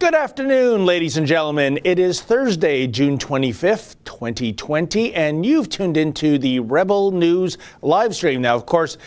Good afternoon, ladies and gentlemen. It is Thursday, June 25th, 2020, and you've tuned into the Rebel News live stream. Now, of course,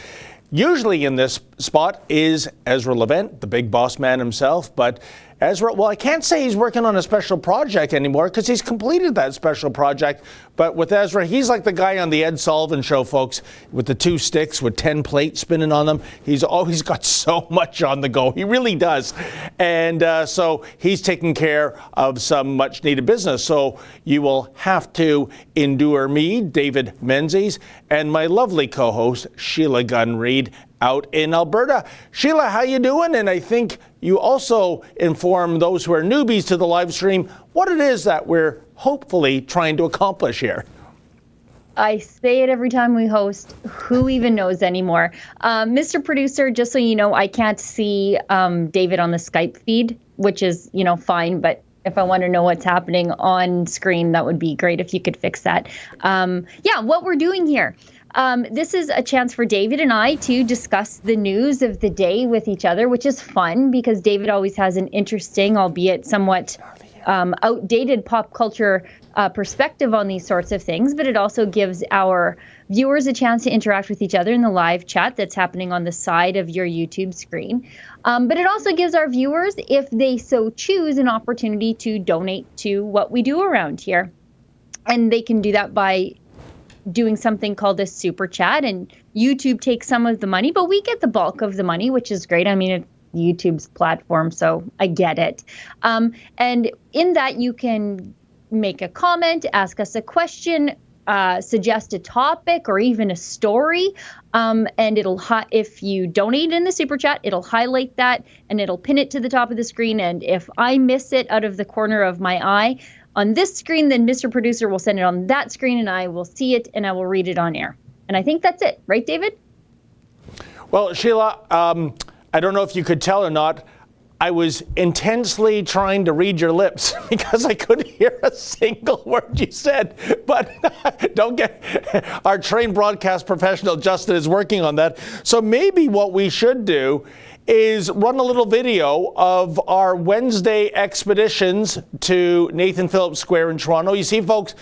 usually in this spot is Ezra Levent, the big boss man himself, but Ezra, well, I can't say he's working on a special project anymore because he's completed that special project. But with Ezra, he's like the guy on the Ed Sullivan Show, folks, with the two sticks with 10 plates spinning on them. He's always got so much on the go. He really does. And so he's taking care of some much needed business. So you will have to endure me, David Menzies, and my lovely co-host, Sheila Gunn Reid, out in Alberta. Sheila, how you doing? And I think you also inform those who are newbies to the live stream what it is that we're hopefully trying to accomplish here. I say it every time we host. Who even knows anymore? Mr. Producer, just so you know, I can't see David on the Skype feed, which is, fine. But if I want to know what's happening on screen, that would be great if you could fix that. What we're doing here. This is a chance for David and I to discuss the news of the day with each other, which is fun because David always has an interesting, albeit somewhat outdated pop culture perspective on these sorts of things. But it also gives our viewers a chance to interact with each other in the live chat that's happening on the side of your YouTube screen. But it also gives our viewers, if they so choose, an opportunity to donate to what we do around here. And they can do that by doing something called a super chat, and YouTube takes some of the money, but we get the bulk of the money, which is great. I mean, it's YouTube's platform, so I get it. And in that, you can make a comment, ask us a question, suggest a topic, or even a story. And if you donate in the super chat, it'll highlight that and it'll pin it to the top of the screen. And if I miss it out of the corner of my eye on this screen, then Mr. Producer will send it on that screen and I will see it and I will read it on air. And I think that's it. Right, David? Well, Sheila, I don't know if you could tell or not. I was intensely trying to read your lips because I couldn't hear a single word you said. But our trained broadcast professional, Justin, is working on that. So maybe what we should do is run a little video of our Wednesday expeditions to Nathan Phillips Square in Toronto. You see, folks,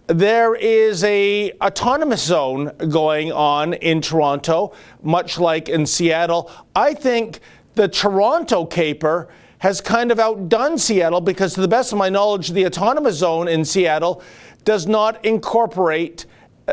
there is a autonomous zone going on in Toronto, much like in Seattle. I think the Toronto caper has kind of outdone Seattle because, to the best of my knowledge, the autonomous zone in Seattle does not incorporate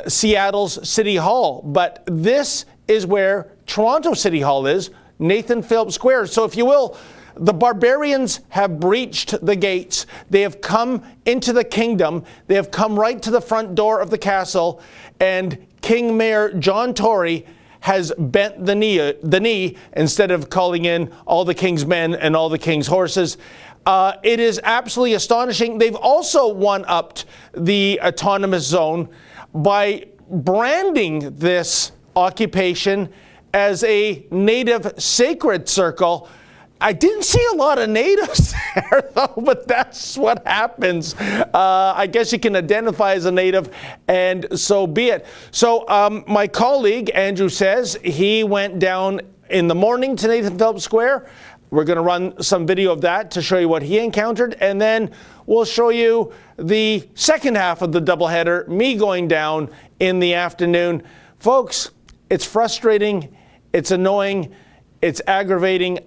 Seattle's City Hall. But this is where Toronto City Hall is, Nathan Phillips Square. So if you will, the barbarians have breached the gates. They have come into the kingdom. They have come right to the front door of the castle. And King Mayor John Tory has bent the knee instead of calling in all the king's men and all the king's horses. It is absolutely astonishing. They've also one-upped the autonomous zone by branding this occupation as a native sacred circle. I didn't see a lot of natives there, though, but that's what happens. I guess you can identify as a native, and so be it. So my colleague, Andrew, says he went down in the morning to Nathan Phillips Square. We're going to run some video of that to show you what he encountered, and then we'll show you the second half of the doubleheader, me going down in the afternoon. Folks, it's frustrating, it's annoying, it's aggravating.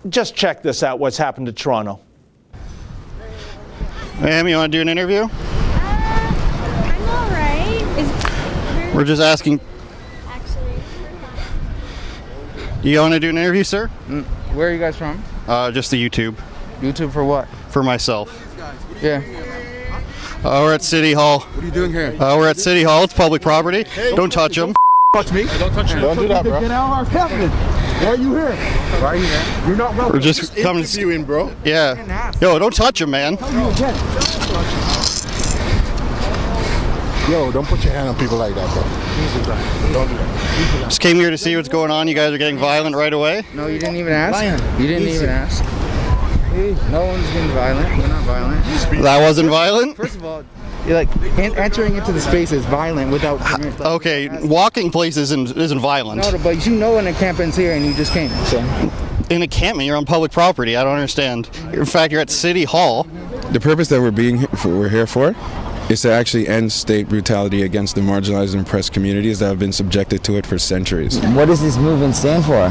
Just check this out, what's happened to Toronto. Ma'am, you want to do an interview? I'm all right. We're just asking. Actually, Do you want to do an interview, sir? Where are you guys from? Just the YouTube. YouTube for what? For myself. Yeah. We're at City Hall. What are you doing here? We're at City Hall. It's public property. Don't touch them. Touch me. Don't touch me. Don't do that, bro. Get out of our cabinet. Why are you here? Why are you here? You're not welcome. We're just coming to you in, bro. Yeah. Yo, don't touch him, man. Yo, don't put your hand on people like that, bro. Don't do that. Just came here to see what's going on. You guys are getting violent right away. No, you didn't even ask. You didn't even ask. No one's getting violent. We're not violent. That wasn't violent? First of all, you're like entering into the space is violent without permission. Okay, walking places isn't violent. No, but you know when the camping's here and you just came. So in a encampment. You're on public property. I don't understand. In fact, you're at City Hall. The purpose that we're here for is to actually end state brutality against the marginalized and oppressed communities that have been subjected to it for centuries. What does this movement stand for?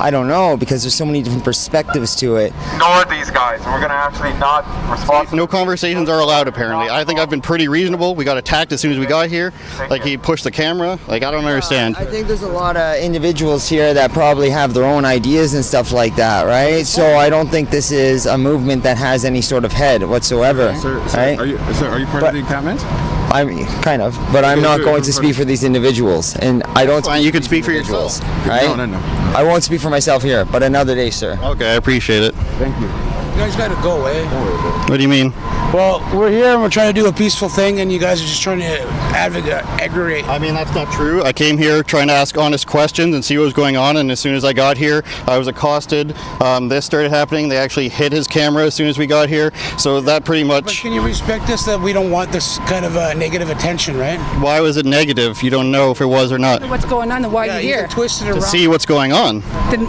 I don't know, because there's so many different perspectives to it. Ignore these guys, and we're going to actually not respond. No conversations are allowed, apparently. I think I've been pretty reasonable. We got attacked as soon as we got here. Like, he pushed the camera. Like, I don't understand. I think there's a lot of individuals here that probably have their own ideas and stuff like that, right? So I don't think this is a movement that has any sort of head whatsoever. Sir, right? Are you part of the encampment? I mean, kind of, but I'm not going to speak for these individuals, and I don't. Fine, you can speak for yourself. Right? No. I won't speak for myself here, but another day, sir. Okay, I appreciate it. Thank you. You guys gotta go, eh? What do you mean? Well, we're here and we're trying to do a peaceful thing, and you guys are just trying to aggravate. I mean, that's not true. I came here trying to ask honest questions and see what was going on, and as soon as I got here, I was accosted. This started happening. They actually hit his camera as soon as we got here, so that pretty But much... can you respect us that we don't want this kind of negative attention, right? Why was it negative? You don't know if it was or not. What's going on and why Yeah, are you you here? can twist it To around. see what's going on. Then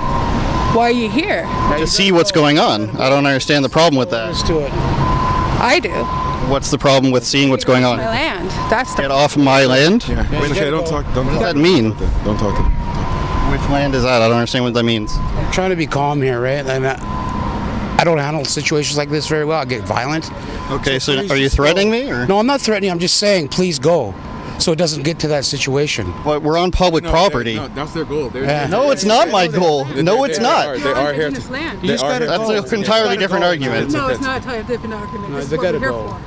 why are you here? To see what's going on. I don't understand the problem with that. Let's do it. I do. What's the problem with seeing what's going on? My land. That's Get the. off my land? Yeah. Wait, okay, don't talk. What does that mean? Don't talk to them. Which land is that? I don't understand what that means. I'm trying to be calm here, right? And I don't handle situations like this very well. I get violent. Okay, so please are you just threatening go. me? Or? No, I'm not threatening. I'm just saying, please go, so it doesn't get to that situation. But we're on public property. No, that's their goal. Yeah. No, it's not my goal. No, it's not. They are here Indigenous to. land. You just gotta That's go. an entirely different argument. No, it's not a different argument. No, This is they what we're gotta here go.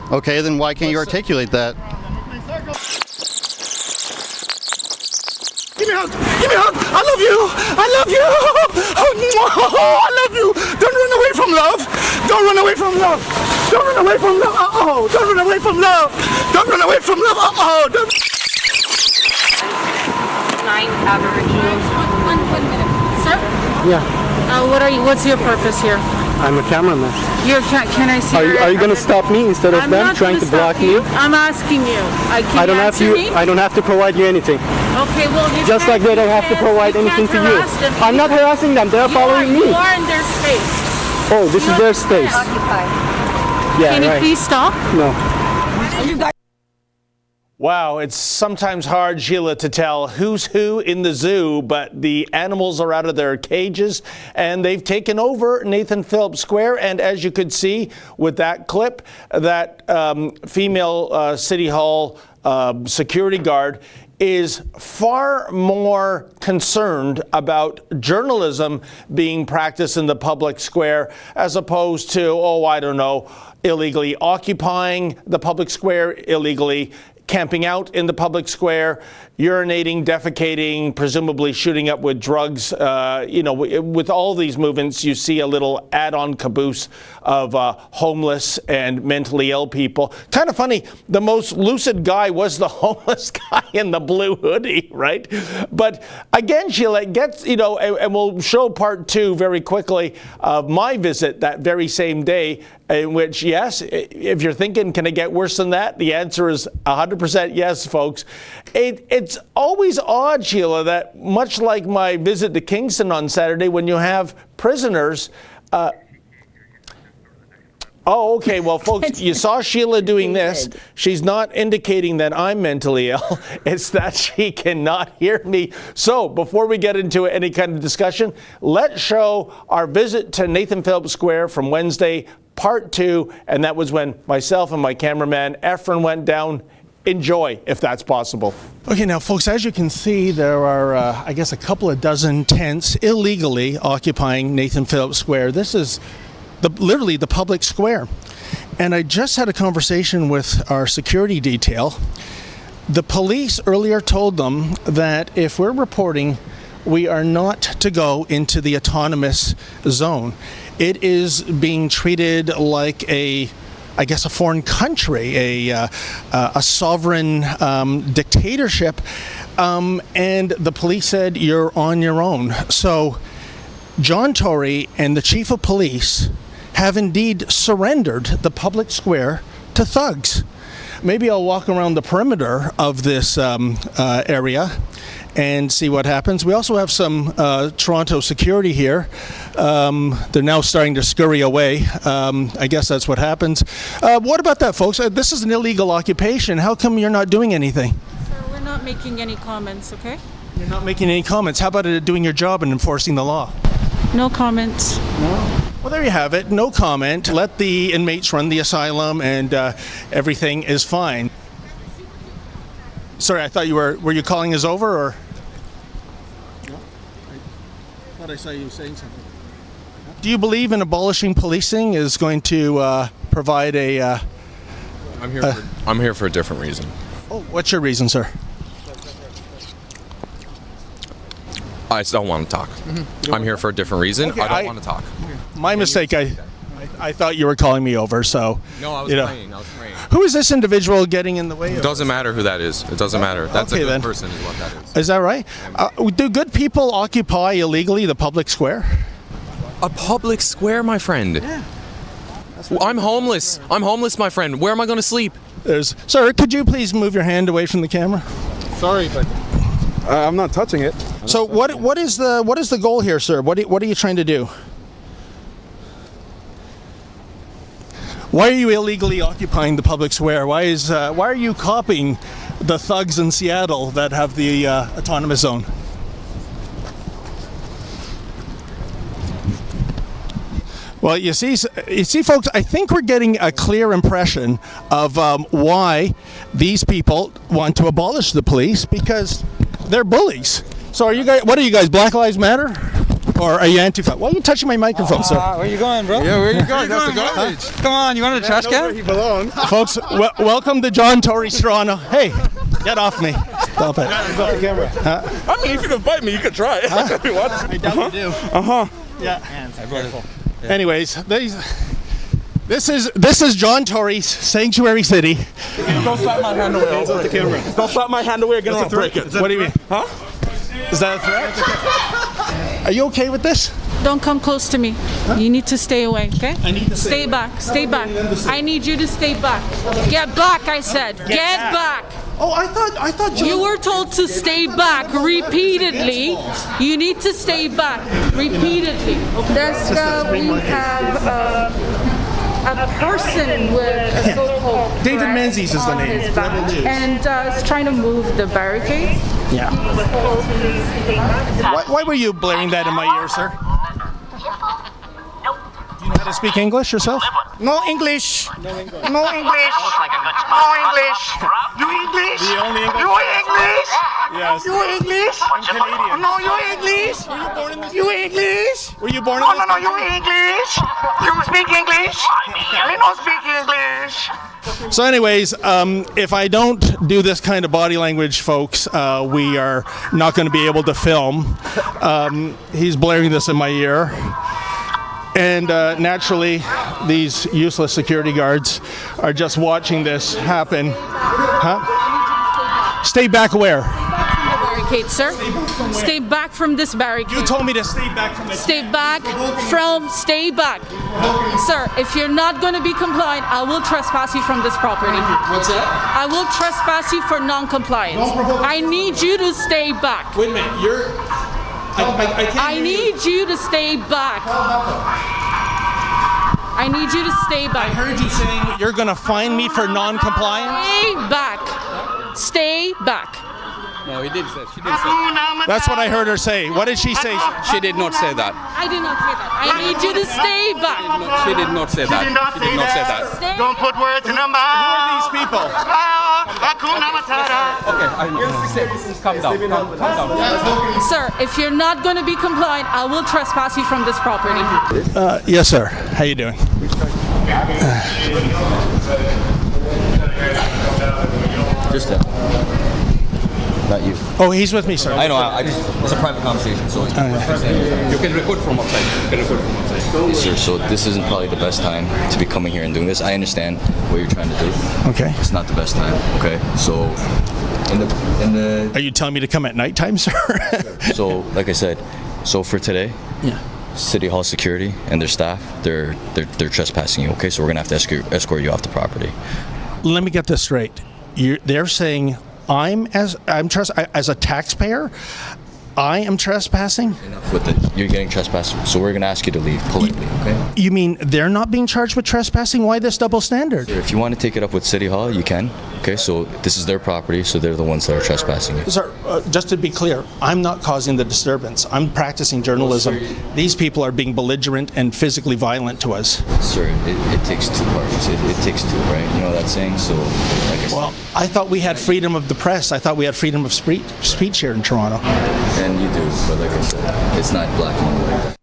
for. Okay, then why can't you articulate that? Give me a hug! Give me a hug! I love you! I love you! Oh, I love you! Don't run away from love! Don't run away from love! Don't run away from love! Uh-oh! Don't run away from love! Don't run away from love! Uh-oh! Don't... 9 Aboriginals. One minute. Sir? Yeah, What are you? What's your purpose here? I'm a cameraman. Can I see? Are you gonna stop me instead of them trying to block me? I'm asking you. I don't have to. I don't have to provide you anything. Okay, well, you Just like they don't have to provide anything to you. I'm not harassing them. They're following me. You are in their space. Oh, this is their space. Yeah, Can you right. please stop? No. Wow, it's sometimes hard, Sheila, to tell who's who in the zoo, but the animals are out of their cages and they've taken over Nathan Phillips Square. And as you could see with that clip, that female City Hall security guard is far more concerned about journalism being practiced in the public square as opposed to, oh, I don't know, illegally occupying the public square, illegally camping out in the public square, urinating, defecating, presumably shooting up with drugs. With all these movements, you see a little add-on caboose of homeless and mentally ill people. Kind of funny, the most lucid guy was the homeless guy in the blue hoodie, right? But again, Sheila, it gets, and we'll show part 2 very quickly of my visit that very same day, in which, yes, if you're thinking, can it get worse than that? The answer is 100% yes, folks. It's always odd, Sheila, that much like my visit to Kingston on Saturday, when you have prisoners. Oh, okay. Well, folks, you saw Sheila doing this. She's not indicating that I'm mentally ill. It's that she cannot hear me. So before we get into any kind of discussion, let's show our visit to Nathan Phillips Square from Wednesday, part 2. And that was when myself and my cameraman, Efren, went down. Enjoy, if that's possible. Okay, now, folks, as you can see, there are, I guess, a couple of dozen tents illegally occupying Nathan Phillips Square. This is literally the public square. And I just had a conversation with our security detail. The police earlier told them that if we're reporting, we are not to go into the autonomous zone. It is being treated like a foreign country, a sovereign dictatorship. And the police said, you're on your own. So John Tory and the chief of police have indeed surrendered the public square to thugs. Maybe I'll walk around the perimeter of this area and see what happens. We also have some Toronto security here. They're now starting to scurry away. I guess that's what happens. What about that, folks? This is an illegal occupation. How come you're not doing anything? Sir, we're not making any comments, okay? You're not making any comments. How about doing your job and enforcing the law? No comments. No? Well, there you have it. No comment. Let the inmates run the asylum and everything is fine. Sorry, I thought you were you calling us over, or? No. I thought I saw you saying something. Do you believe in abolishing policing is going to provide a... I'm here for a different reason. Oh, what's your reason, sir? I don't want to talk. I'm here for a different reason. Okay, I don't want to talk. My mistake. I thought you were calling me over, so... No, I was praying. Who is this individual getting in the way of? It doesn't matter who that is. It doesn't matter. That's okay, a good then. person is what that is. Is that right? Do good people occupy illegally the public square? A public square, my friend? Yeah. I'm homeless. I'm homeless, my friend. Where am I going to sleep? Sir, could you please move your hand away from the camera? Sorry, but I'm not touching it. So what is the goal here, sir? What are you trying to do? Why are you illegally occupying the public square? Why are you copying the thugs in Seattle that have the autonomous zone? Well, you see, folks, I think we're getting a clear impression of why these people want to abolish the police, because they're bullies. So what are you guys, Black Lives Matter? Or are you Antifa? Why are you touching my microphone, sir? Where you going, bro? Yeah, where you going? That's the garbage. Come on, you want a trash can? Where he belongs. Folks, welcome to John Tory's Toronto. Hey, get off me. Stop it. Stop the camera. I mean, if you can bite me, you can try it. I doubt you do. Yeah. Anyways, this is John Tory's Sanctuary City. Don't slap my hand away. Hands off the camera. Don't slap my hand away again. I'll break it. What do you mean? Huh? Is that a threat? Are you okay with this? Don't come close to me. Huh? You need to stay away, okay? I need to stay back. Stay back. I need you to stay back. Get back, I said. Get back. Oh, I thought you were told to stay back repeatedly. You need to stay back repeatedly. Okay. We have a person with a so-called David Menzies is the name. And is trying to move the barricades. Yeah. Why were you blaring that in my ear, sir? Do you know how to speak English yourself? No English. No English. No English. No English. You English? The only English? You English? Yes. You English? I'm Canadian. No, you English? Were you born in this? You English? Were you born in this? No, you English? You speak English? I don't speak English. So anyways, if I don't do this kind of body language, folks, we are not going to be able to film. He's blaring this in my ear. And naturally, these useless security guards are just watching this happen. Huh? Stay back where? Barricade, sir. Stay back from this barricade. You told me to stay back from this. Stay back. Sir, if you're not going to be compliant, I will trespass you from this property. What's that? I will trespass you for non-compliance. I need you to stay back. Wait a minute, I need you to stay back. I need you to stay back. I heard you saying you're going to fine me for non-compliance? Stay back. Stay back. No, she didn't say that. That's what I heard her say. What did she say? She did not say that. I did not say that. I need you to stay back. She did not say that. She did not say that. Don't put words in her mouth. Who are these people? Okay, calm down. Calm down. Sir, if you're not going to be compliant, I will trespass you from this property. Yes, sir. How you doing? Just not you. Oh, he's with me, sir. I know. It's a private conversation, so you can record from outside. Yes, sir. So this isn't probably the best time to be coming here and doing this. I understand what you're trying to do. Okay. It's not the best time. Okay. So in the. Are you telling me to come at nighttime, sir? So, like I said, for today. Yeah. City Hall security and their staff, they're trespassing you. Okay, so we're gonna have to escort you off the property. Let me get this straight. They're saying as a taxpayer, I am trespassing? Enough with it. You're getting trespassed, so we're going to ask you to leave politely, okay? You mean they're not being charged with trespassing? Why this double standard? If you want to take it up with City Hall, you can. Okay, so this is their property, so they're the ones that are trespassing it. Sir, just to be clear, I'm not causing the disturbance. I'm practicing journalism. These people are being belligerent and physically violent to us. Sir, it takes two parties. It takes two, right? You know that saying? So, like I said. Well, I thought we had freedom of the press. I thought we had freedom of speech here in Toronto. And you do, but like I said, it's not black and white.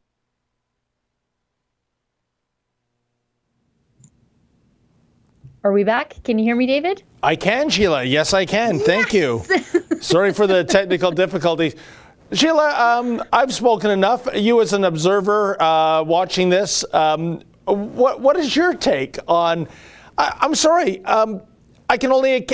Are we back? Can you hear me, David? I can, Sheila. Yes, I can. Thank you. Sorry for the technical difficulties. Sheila, I've spoken enough. You as an observer watching this, what is your take on, I'm sorry, I can only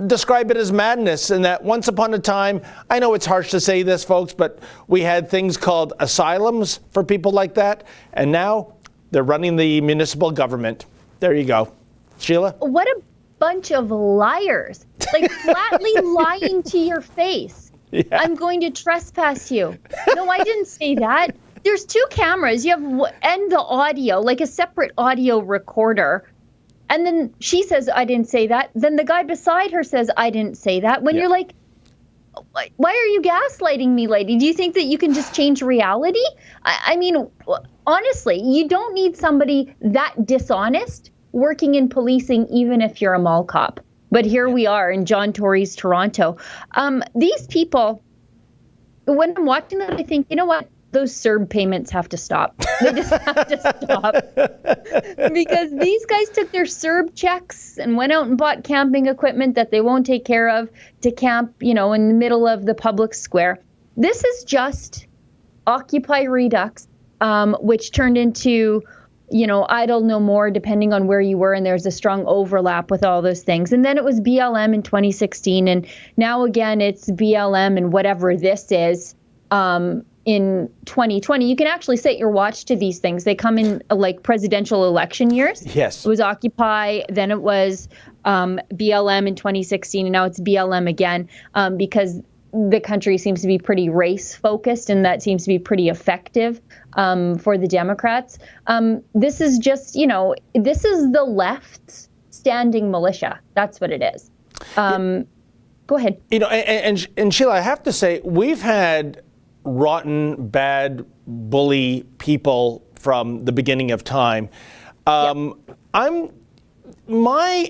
describe it as madness in that once upon a time, I know it's harsh to say this, folks, but we had things called asylums for people like that, and now they're running the municipal government. There you go. Sheila? What a bunch of liars. Like flatly lying to your face. Yeah. I'm going to trespass you. No, I didn't say that. There's two cameras. You have and the audio, like a separate audio recorder. And then she says, I didn't say that. Then the guy beside her says, I didn't say that. When you're like, why are you gaslighting me, lady? Do you think that you can just change reality? I mean, honestly, you don't need somebody that dishonest working in policing, even if you're a mall cop. But here we are in John Tory's Toronto. These people, when I'm watching them, I think, you know what? Those CERB payments have to stop. They just have to stop. Because these guys took their CERB checks and went out and bought camping equipment that they won't take care of to camp, in the middle of the public square. This is just Occupy Redux, which turned into idle no more, depending on where you were. And there's a strong overlap with all those things. And then it was BLM in 2016. And now again, it's BLM and whatever this is in 2020. You can actually set your watch to these things. They come in like presidential election years. Yes. It was Occupy. Then it was BLM in 2016. And now it's BLM again because the country seems to be pretty race focused, and that seems to be pretty effective for the Democrats. This is just, this is the left's standing militia. That's what it is. Go ahead. And Sheila, I have to say, we've had rotten, bad, bully people from the beginning of time. My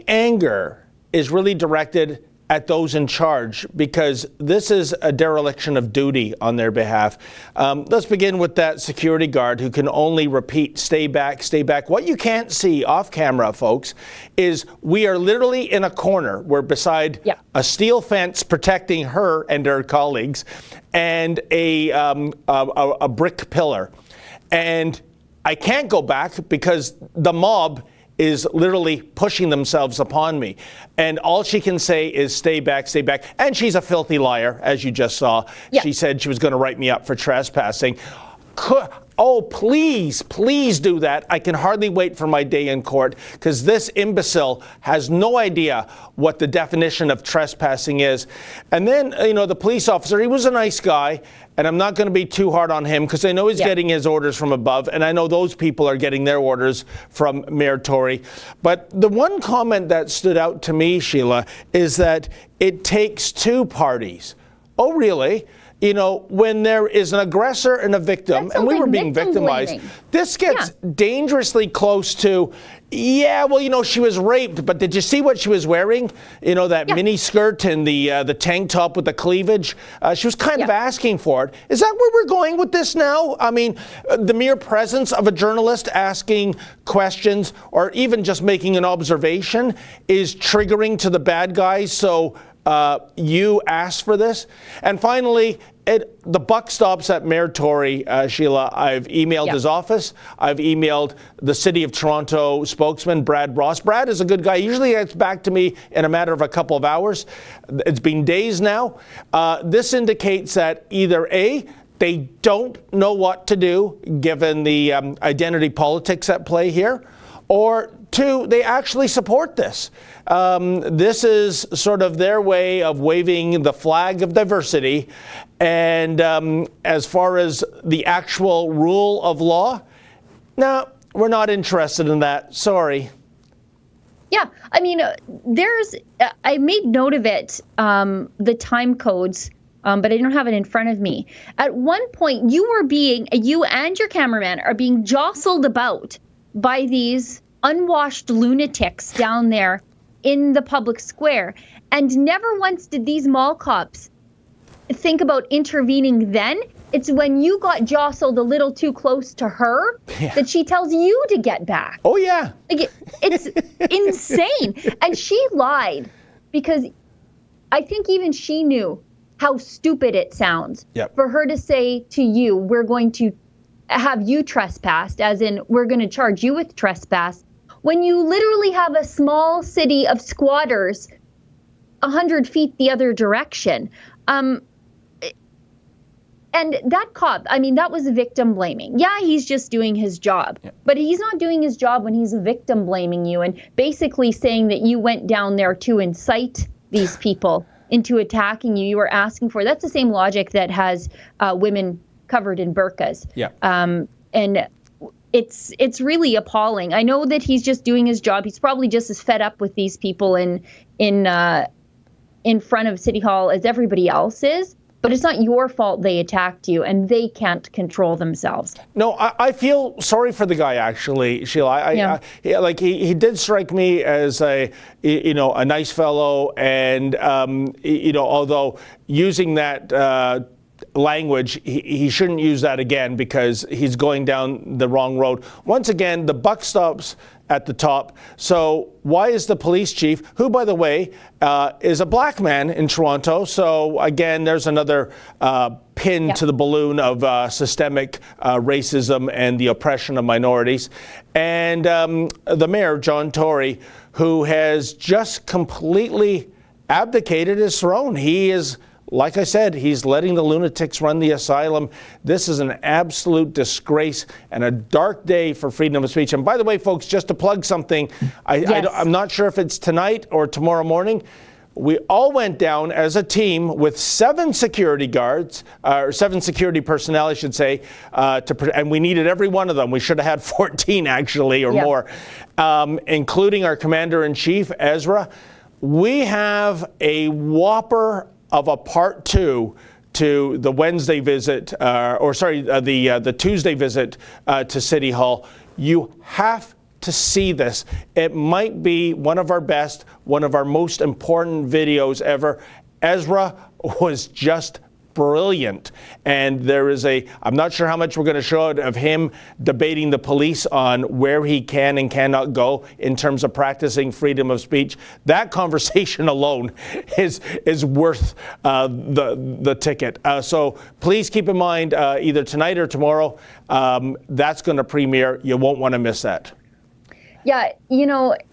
anger is really directed at those in charge, because this is a dereliction of duty on their behalf. Let's begin with that security guard who can only repeat, stay back, stay back. What you can't see off camera, folks, is we are literally in a corner. We're beside a steel fence protecting her and her colleagues, and a brick pillar. And I can't go back because the mob is literally pushing themselves upon me. And all she can say is stay back, stay back. And she's a filthy liar, as you just saw. She said she was going to write me up for trespassing. Oh, please, please do that. I can hardly wait for my day in court, because this imbecile has no idea what the definition of trespassing is. And then, the police officer, he was a nice guy, and I'm not going to be too hard on him because I know he's getting his orders from above, and I know those people are getting their orders from Mayor Tory. But the one comment that stood out to me, Sheila, is that it takes two parties. Oh, really? When there is an aggressor and a victim, and we were being victimized, this gets dangerously close to, she was raped, but did you see what she was wearing? That mini skirt and the tank top with the cleavage. She was kind of asking for it. Is that where we're going with this now? I mean, the mere presence of a journalist asking questions or even just making an observation is triggering to the bad guys. So you asked for this. And finally, the buck stops at Mayor Tory, Sheila. I've emailed his office. I've emailed the City of Toronto spokesman, Brad Ross. Brad is a good guy. He usually gets back to me in a matter of a couple of hours. It's been days now. This indicates that either A, they don't know what to do given the identity politics at play here, or 2, they actually support this. This is sort of their way of waving the flag of diversity. And as far as the actual rule of law, no, we're not interested in that. Sorry. Yeah, I mean, I made note of it, the time codes, but I don't have it in front of me. At one point, you and your cameraman are being jostled about by these unwashed lunatics down there in the public square. And never once did these mall cops think about intervening then. It's when you got jostled a little too close to her that she tells you to get back. Oh, yeah. Like it's insane. And she lied because I think even she knew how stupid it sounds for her to say to you, we're going to have you trespassed, as in we're going to charge you with trespass, when you literally have a small city of squatters 100 feet the other direction. And that cop, I mean, that was victim blaming. Yeah, he's just doing his job. But he's not doing his job when he's victim blaming you and basically saying that you went down there to incite these people into attacking you. You were asking for. That's the same logic that has women covered in burqas. Yeah. And it's really appalling. I know that he's just doing his job. He's probably just as fed up with these people in front of City Hall as everybody else is. But it's not your fault they attacked you, and they can't control themselves. No, I feel sorry for the guy, actually, Sheila. He did strike me as a nice fellow, and although using that language, he shouldn't use that again because he's going down the wrong road. Once again, the buck stops at the top. So why is the police chief, who, by the way, is a black man in Toronto? So again, there's another pin to the balloon of systemic racism and the oppression of minorities. And the mayor, John Tory, who has just completely abdicated his throne. He is, like I said, he's letting the lunatics run the asylum. This is an absolute disgrace and a dark day for freedom of speech. And by the way, folks, just to plug something, I'm not sure if it's tonight or tomorrow morning. We all went down as a team with 7 security guards, or 7 security personnel, I should say, and we needed every one of them. We should have had 14, actually, or more, including our commander-in-chief, Ezra. We have a whopper of a part 2 to the Wednesday visit, the Tuesday visit to City Hall. You have to see this. It might be one of our best, one of our most important videos ever. Ezra was just brilliant. And there is I'm not sure how much we're going to show of him debating the police on where he can and cannot go in terms of practicing freedom of speech. That conversation alone is worth the ticket. So please keep in mind, either tonight or tomorrow, that's going to premiere. You won't want to miss that. Yeah,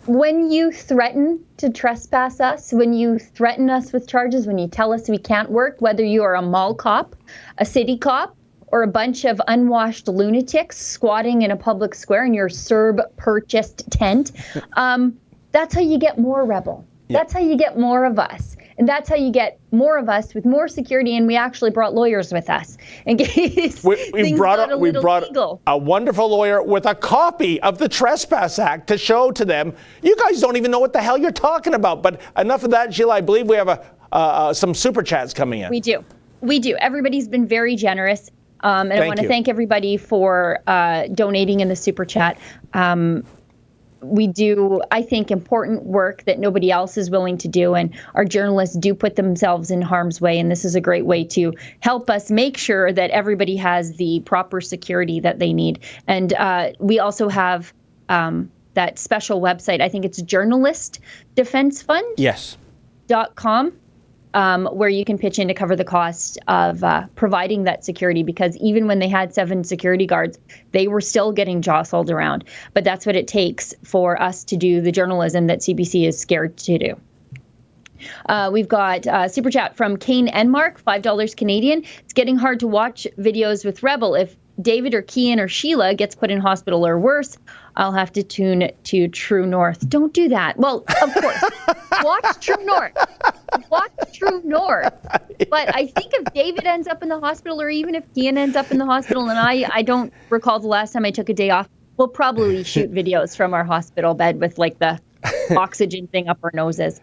when you threaten to trespass us, when you threaten us with charges, when you tell us we can't work, whether you are a mall cop, a city cop, or a bunch of unwashed lunatics squatting in a public square in your CERB-purchased tent, that's how you get more rebel. Yeah. That's how you get more of us. And that's how you get more of us with more security, and we actually brought lawyers with us in case we brought a wonderful lawyer with a copy of the Trespass Act to show to them. You guys don't even know what the hell you're talking about. But enough of that, Sheila. I believe we have some super chats coming in. We do. Everybody's been very generous, and I want to thank everybody for donating in the super chat. We do, I think, important work that nobody else is willing to do, and our journalists do put themselves in harm's way, and this is a great way to help us make sure that everybody has the proper security that they need. And we also have that special website. I think it's Journalist Defense Fund. Yes. .com. Where you can pitch in to cover the cost of providing that security, because even when they had 7 security guards, they were still getting jostled around. But that's what it takes for us to do the journalism that CBC is scared to do. We've got super chat from Kane Enmark, $5 Canadian. It's getting hard to watch videos with Rebel. If David or Kian or Sheila gets put in hospital or worse, I'll have to tune to True North. Don't do that. Well, of course, watch True North. Watch True North. But I think if David ends up in the hospital, or even if Kian ends up in the hospital, and I don't recall the last time I took a day off, we'll probably shoot videos from our hospital bed with like the oxygen thing up our noses.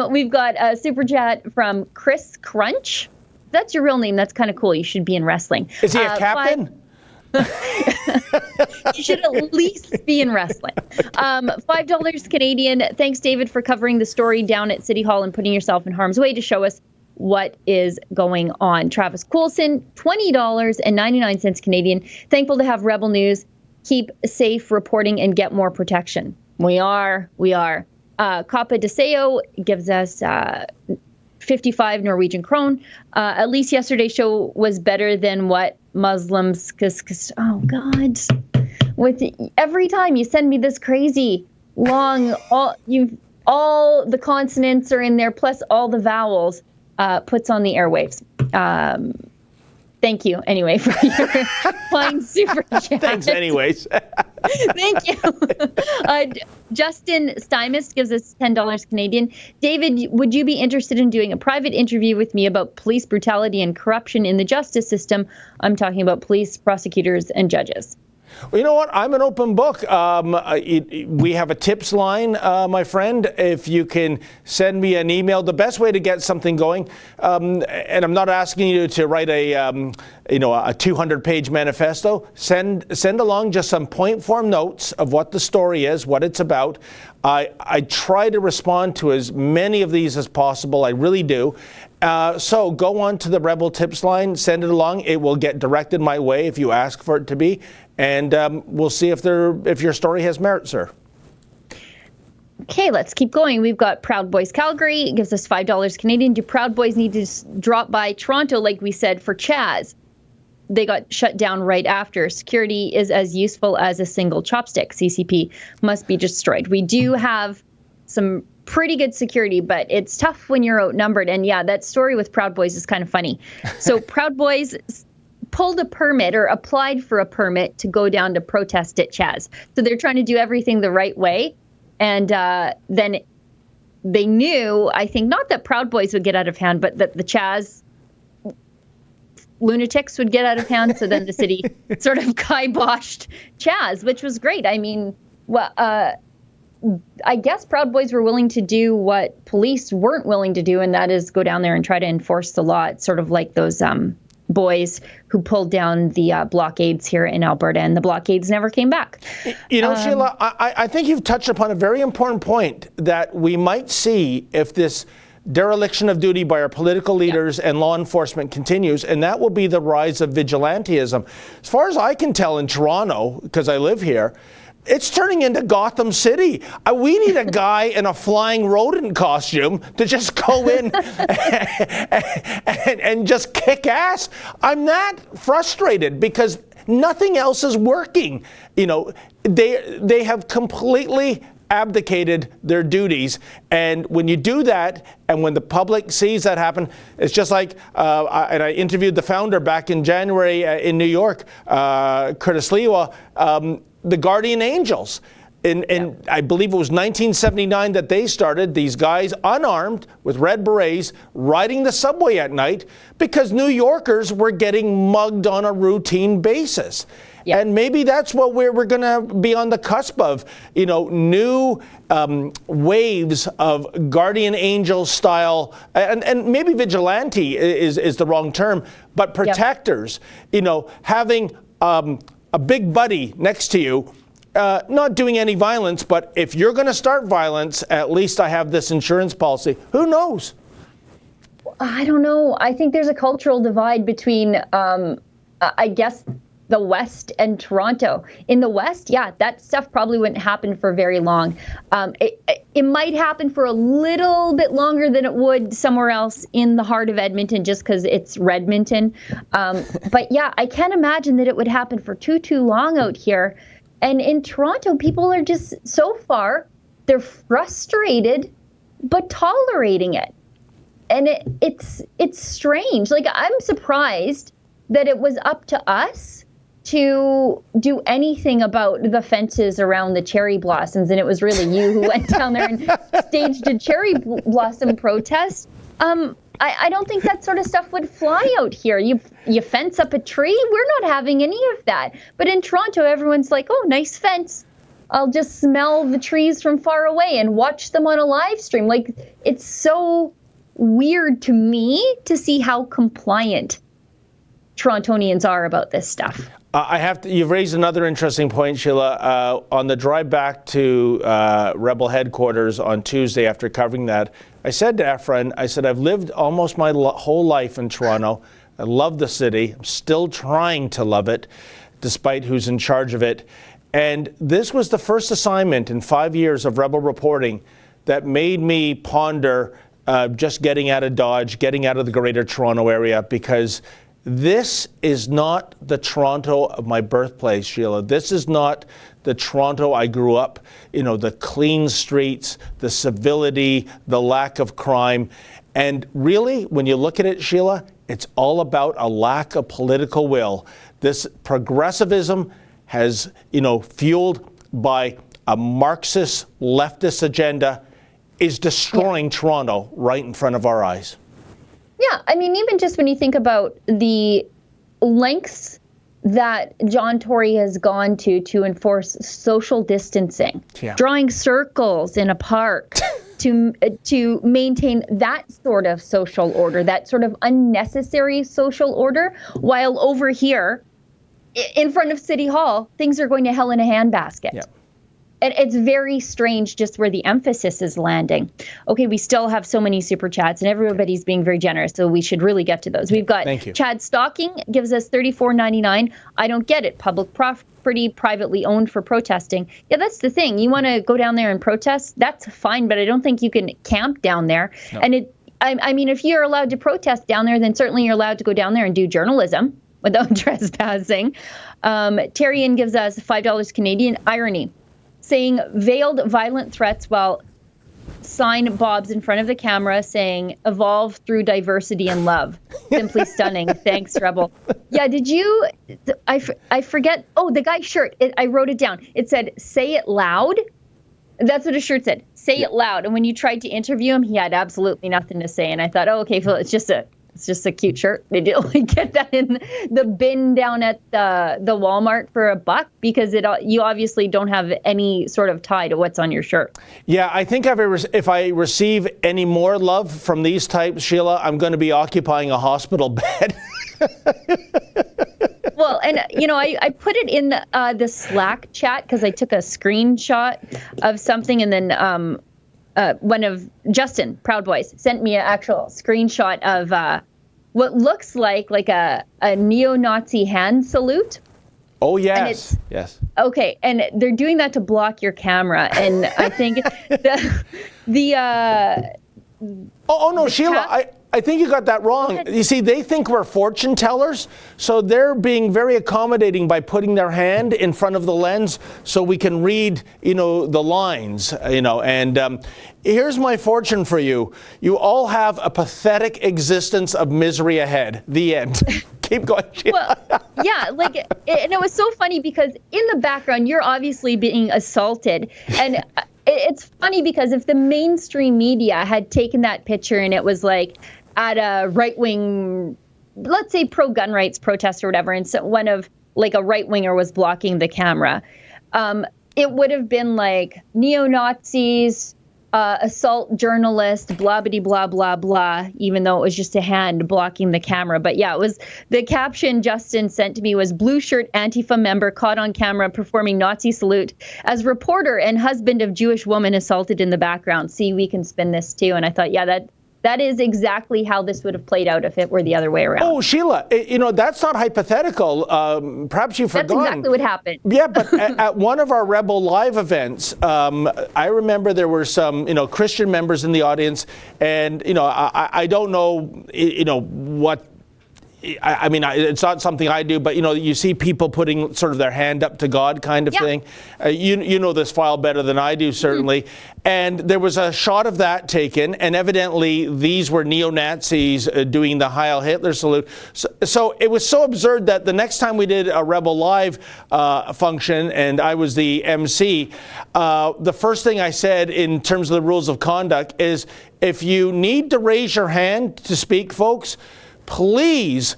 We've got a super chat from Chris Crunch. That's your real name. That's kind of cool. You should be in wrestling. Is he a captain? You should at least be in wrestling. $5 Canadian. Thanks, David, for covering the story down at City Hall and putting yourself in harm's way to show us what is going on. Travis Coulson, $20.99 Canadian. Thankful to have Rebel News. Keep safe reporting and get more protection. We are. Kappa Deseo gives us 55 Norwegian krone. At least yesterday's show was better than what Muslims. Oh God! With every time you send me this crazy long, all the consonants are in there, plus all the vowels. Puts on the airwaves. Thank you anyway for your fine super chat. Thanks anyways. Thank you. Justin Stymist gives us $10 Canadian. David, would you be interested in doing a private interview with me about police brutality and corruption in the justice system? I'm talking about police, prosecutors, and judges. Well, you know what? I'm an open book. We have a tips line, my friend. If you can send me an email, the best way to get something going, and I'm not asking you to write a 200-page manifesto. Send along just some point form notes of what the story is, what it's about. I try to respond to as many of these as possible. I really do. So go on to the Rebel Tips line, send it along. It will get directed my way if you ask for it to be. And we'll see if your story has merit, sir. Okay, let's keep going. We've got Proud Boys Calgary. It gives us $5 Canadian. Do Proud Boys need to drop by Toronto, like we said, for Chaz? They got shut down right after. Security is as useful as a single chopstick. CCP must be destroyed. We do have some pretty good security, but it's tough when you're outnumbered. And yeah, that story with Proud Boys is kind of funny. So Proud Boys pulled a permit or applied for a permit to go down to protest at Chaz. So they're trying to do everything the right way. And then they knew, I think, not that Proud Boys would get out of hand, but that the Chaz lunatics would get out of hand. So then the city sort of kiboshed Chaz, which was great. I mean, well, I guess Proud Boys were willing to do what police weren't willing to do, and that is go down there and try to enforce the law. It's sort of like those boys who pulled down the blockades here in Alberta, and the blockades never came back. You know, Sheila, I think you've touched upon a very important point that we might see if this dereliction of duty by our political leaders and law enforcement continues, and that will be the rise of vigilantism. As far as I can tell in Toronto, because I live here, it's turning into Gotham City. We need a guy in a flying rodent costume to just go in and just kick ass. I'm that frustrated because nothing else is working. You know, they have completely abdicated their duties, and when you do that, and when the public sees that happen, it's just like, and I interviewed the founder back in January in New York, Curtis Lewa, the Guardian Angels. And I believe it was 1979 that they started, these guys unarmed with red berets riding the subway at night because New Yorkers were getting mugged on a routine basis. Yeah. And maybe that's what we're going to be on the cusp of, you know, new waves of Guardian Angel style, and maybe vigilante is the wrong term, but protectors, you know, having a big buddy next to you, not doing any violence, but if you're going to start violence, at least I have this insurance policy. Who knows? I don't know. I think there's a cultural divide between, I guess, the West and Toronto. In the West, yeah, that stuff probably wouldn't happen for very long. It might happen for a little bit longer than it would somewhere else in the heart of Edmonton, just because it's Redmonton. But yeah, I can't imagine that it would happen for too long out here. And in Toronto, people are just so far, they're frustrated, but tolerating it. And it's strange. Like, I'm surprised that it was up to us to do anything about the fences around the cherry blossoms, and it was really you who went down there and staged a cherry blossom protest. I don't think that sort of stuff would fly out here. You fence up a tree, we're not having any of that. But in Toronto, everyone's like, oh, nice fence. I'll just smell the trees from far away and watch them on a live stream. Like, it's so weird to me to see how compliant Torontonians are about this stuff. You've raised another interesting point, Sheila. On the drive back to Rebel headquarters on Tuesday after covering that, I said to Efren, I said, I've lived almost my whole life in Toronto. I love the city. I'm still trying to love it, despite who's in charge of it. And this was the first assignment in 5 years of Rebel reporting that made me ponder just getting out of Dodge, getting out of the Greater Toronto area, because this is not the Toronto of my birthplace, Sheila. This is not the Toronto I grew up, the clean streets, the civility, the lack of crime. And really, when you look at it, Sheila, it's all about a lack of political will. This progressivism has, fueled by a Marxist leftist agenda, is destroying Toronto right in front of our eyes. Yeah, I mean, even just when you think about the lengths that John Tory has gone to enforce social distancing, drawing circles in a park to maintain that sort of social order, that sort of unnecessary social order, while over here in front of City Hall, things are going to hell in a handbasket. Yeah. And it's very strange just where the emphasis is landing. Okay, we still have so many super chats and everybody's being very generous, so we should really get to those. We've got Chad Stocking gives us $34.99. I don't get it. Public property, privately owned for protesting. Yeah, that's the thing. You want to go down there and protest? That's fine, but I don't think you can camp down there. No. And I mean, if you're allowed to protest down there, then certainly you're allowed to go down there and do journalism without trespassing. Terrian gives us $5 Canadian. Irony. Saying veiled violent threats while sign bobs in front of the camera saying evolve through diversity and love. Simply stunning. Thanks, Rebel. Yeah, did you, I forget, the guy's shirt, I wrote it down. It said, say it loud. That's what his shirt said, say it loud. And when you tried to interview him, he had absolutely nothing to say. And I thought, okay, Phil, it's just a cute shirt. They did get that in the bin down at the Walmart for $1 because you obviously don't have any sort of tie to what's on your shirt. Yeah, I think if I receive any more love from these types, Sheila, I'm going to be occupying a hospital bed. Well, and I put it in the Slack chat because I took a screenshot of something, and then one of Justin Proud Boys sent me an actual screenshot of what looks like a neo-Nazi hand salute. Oh, yes. Yes. Okay, and they're doing that to block your camera, and I think no, Sheila, I think you got that wrong. You see, they think we're fortune tellers, so they're being very accommodating by putting their hand in front of the lens so we can read, the lines, and here's my fortune for you. You all have a pathetic existence of misery ahead. The end. Keep going, Sheila. Well, yeah, and it was so funny because in the background, you're obviously being assaulted, and it's funny because if the mainstream media had taken that picture and it was at a right-wing, let's say pro-gun rights protest or whatever, and so one of a right-winger was blocking the camera, it would have been neo-Nazis, assault journalist, blah, blah, blah, even though it was just a hand blocking the camera. But yeah, it was the caption Justin sent to me was blue shirt Antifa member caught on camera performing Nazi salute as reporter and husband of Jewish woman assaulted in the background. See, we can spin this too. And I thought, yeah, that is exactly how this would have played out if it were the other way around. Oh, Sheila, that's not hypothetical. Perhaps you've forgotten. That's exactly what happened. Yeah, but at one of our Rebel Live events, I remember there were some, Christian members in the audience, and, I don't know, what I mean, it's not something I do, but you see people putting sort of their hand up to God kind of thing. You know this file better than I do, certainly. And there was a shot of that taken, and evidently these were neo-Nazis doing the Heil Hitler salute. So it was so absurd that the next time we did a Rebel Live function, and I was the MC, the first thing I said in terms of the rules of conduct is, if you need to raise your hand to speak, folks, please,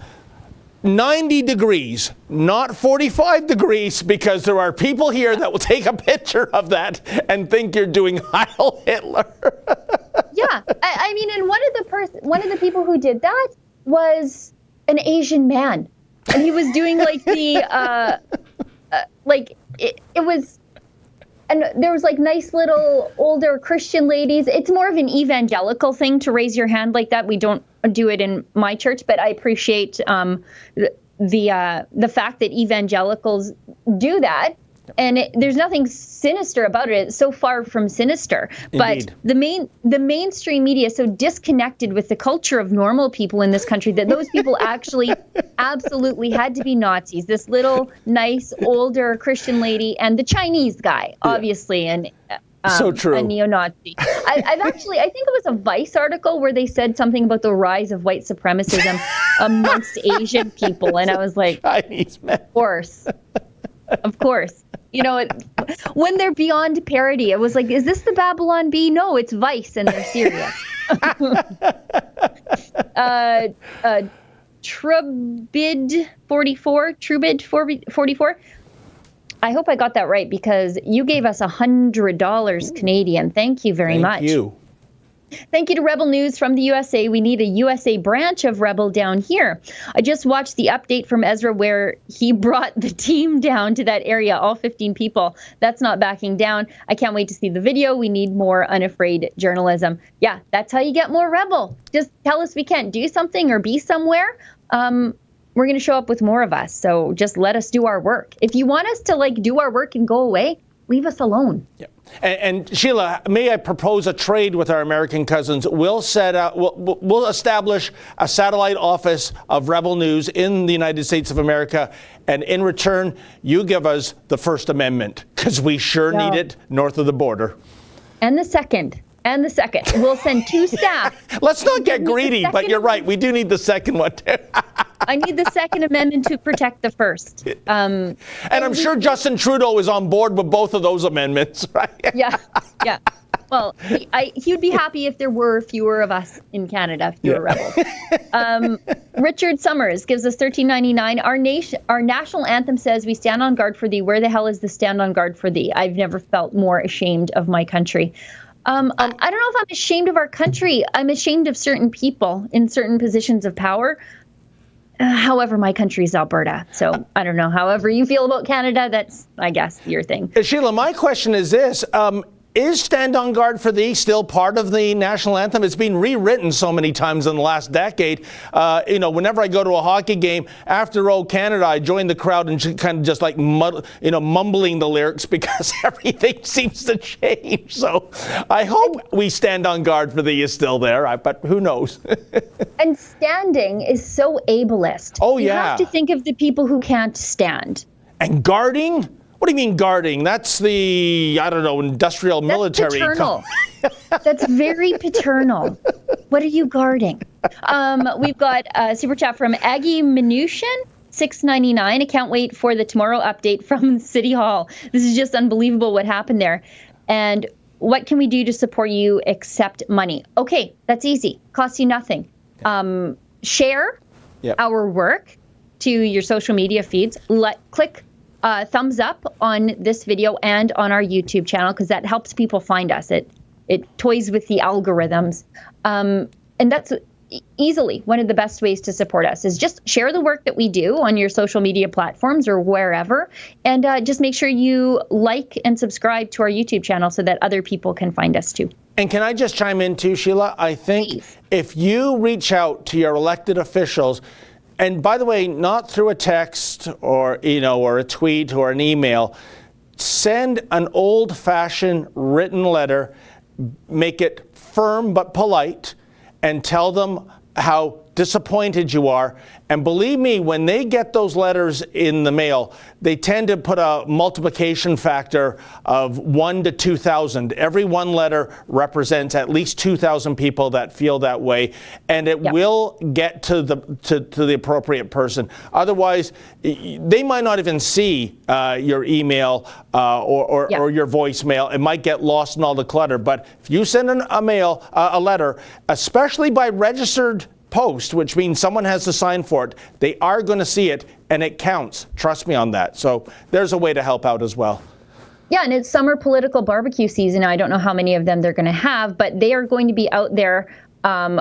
90 degrees, not 45 degrees, because there are people here that will take a picture of that and think you're doing Heil Hitler. Yeah, I mean, and one of the people who did that was an Asian man, and he was doing like the it was. And there was like nice little older Christian ladies. It's more of an evangelical thing to raise your hand like that. We don't do it in my church, but I appreciate the fact that evangelicals do that. And there's nothing sinister about it. It's so far from sinister. Indeed. But the mainstream media is so disconnected with the culture of normal people in this country that those people actually absolutely had to be Nazis. This little nice older Christian lady and the Chinese guy, obviously, and so true. A neo-Nazi. I think it was a Vice article where they said something about the rise of white supremacism amongst Asian people, and I was like, Chinese man. Of course. When they're beyond parody, it was like, is this the Babylon Bee? No, it's Vice, and they're serious. Trubid 44. I hope I got that right, because you gave us $100 Canadian. Thank you very much. Thank you. Thank you to Rebel News from the USA. We need a USA branch of Rebel down here. I just watched the update from Ezra where he brought the team down to that area, all 15 people. That's not backing down. I can't wait to see the video. We need more unafraid journalism. Yeah, that's how you get more Rebel. Just tell us we can't do something or be somewhere. We're going to show up with more of us. So just let us do our work. If you want us to do our work and go away, leave us alone. Yep. And Sheila, may I propose a trade with our American cousins? We'll establish a satellite office of Rebel News in the United States of America, and in return, you give us the First Amendment, because we sure need it north of the border. And the second. We'll send 2 staff. Let's not get greedy, but you're right. We do need the second one, too. I need the Second Amendment to protect the First. And I'm sure Justin Trudeau is on board with both of those amendments, right? Yeah. Well, he would be happy if there were fewer of us in Canada, fewer rebels. Richard Summers gives us $13.99. Our national anthem says, "We stand on guard for thee." Where the hell is the stand on guard for thee? I've never felt more ashamed of my country. I don't know if I'm ashamed of our country. I'm ashamed of certain people in certain positions of power. However, my country is Alberta, so I don't know. However you feel about Canada, that's, I guess, your thing. Sheila, my question is this. Is Stand on Guard for Thee still part of the national anthem? It's been rewritten so many times in the last decade. Whenever I go to a hockey game, after Old Canada, I join the crowd and kind of just mumbling the lyrics, because everything seems to change. So I hope we Stand on Guard for Thee is still there, but who knows? And standing is so ableist. Oh, you yeah. have to think of the people who can't stand. And guarding? What do you mean guarding? That's the, industrial military. Paternal. That's very paternal. What are you guarding? We've got a super chat from Aggie Minution, $6.99. I can't wait for the tomorrow update from City Hall. This is just unbelievable what happened there. And what can we do to support you except money? Okay, that's easy. Costs you nothing. Share our work to your social media feeds. Click thumbs up on this video and on our YouTube channel, because that helps people find us. It toys with the algorithms. And that's easily one of the best ways to support us, is just share the work that we do on your social media platforms or wherever. And just make sure you like and subscribe to our YouTube channel so that other people can find us too. And can I just chime in too, Sheila? I think if you reach out to your elected officials, and by the way, not through a text or a tweet or an email, send an old-fashioned written letter, make it firm but polite, and tell them how disappointed you are. And believe me, when they get those letters in the mail, they tend to put a multiplication factor of 1 to 2,000. Every one letter represents at least 2,000 people that feel that way, and it will get to the appropriate person. Otherwise, they might not even see your email or your voicemail. It might get lost in all the clutter. But if you send a letter, especially by registered post, which means someone has to sign for it, they are going to see it, and it counts. Trust me on that. So there's a way to help out as well. Yeah, and it's summer political barbecue season. I don't know how many of them they're going to have, but they are going to be out there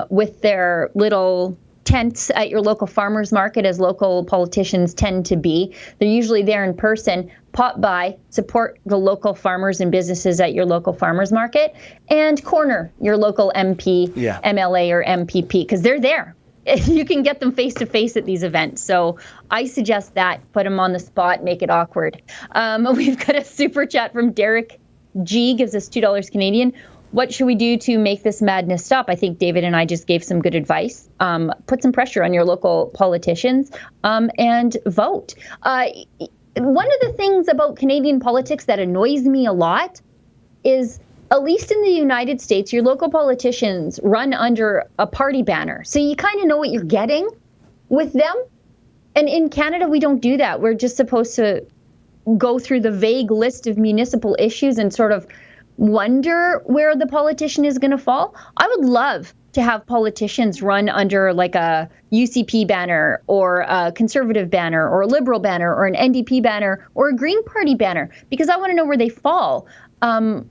with their little tents at your local farmers market, as local politicians tend to be. They're usually there in person. Pop by, support the local farmers and businesses at your local farmers market, and corner your local MP, MLA, or MPP, because they're there. You can get them face to face at these events. So I suggest that. Put them on the spot, make it awkward. We've got a super chat from Derek G, gives us $2 Canadian. What should we do to make this madness stop? I think David and I just gave some good advice. Put some pressure on your local politicians and vote. One of the things about Canadian politics that annoys me a lot is, at least in the United States, your local politicians run under a party banner. So you kind of know what you're getting with them. And in Canada, we don't do that. We're just supposed to go through the vague list of municipal issues and sort of wonder where the politician is going to fall. I would love to have politicians run under like a UCP banner or a Conservative banner or a Liberal banner or an NDP banner or a Green Party banner, because I want to know where they fall. And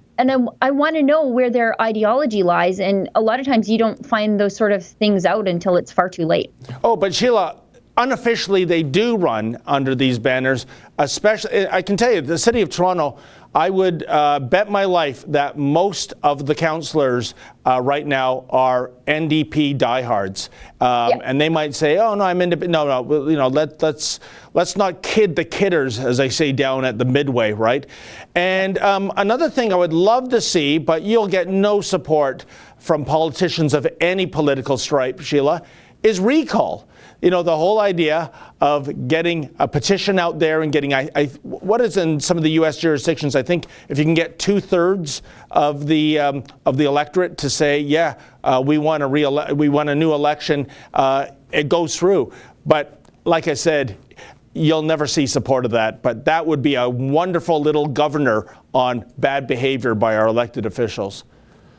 I want to know where their ideology lies. And a lot of times you don't find those sort of things out until it's far too late. Oh, but Sheila, unofficially they do run under these banners, especially, I can tell you, the City of Toronto, I would bet my life that most of the councillors right now are NDP diehards, and they might say, "Oh no, I'm independent." No, you know, let's not kid the kidders, as I say down at the Midway, right? And another thing I would love to see, but you'll get no support from politicians of any political stripe, Sheila, is recall. You know, the whole idea of getting a petition out there and getting, what is in some of the U.S. jurisdictions, I think if you can get 2/3 of the electorate to say, yeah, we want a new election, it goes through. But like I said, you'll never see support of that. But that would be a wonderful little governor on bad behavior by our elected officials.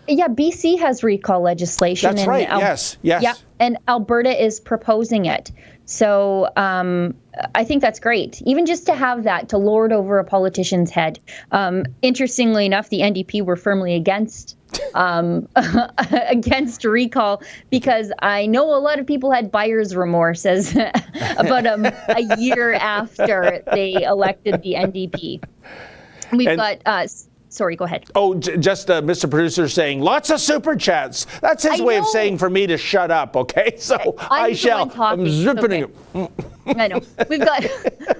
Yeah, BC has recall legislation. That's right. Yes. Yeah, and Alberta is proposing it. So I think that's great. Even just to have that, to lord over a politician's head. Interestingly enough, the NDP were firmly against recall, because I know a lot of people had buyer's remorse as about a year after they elected the NDP. We've got... Sorry, go ahead. Oh, just Mr. Producer saying, lots of super chats. That's his way of saying for me to shut up, okay? So I shall. I'm zipping it. I know. We've got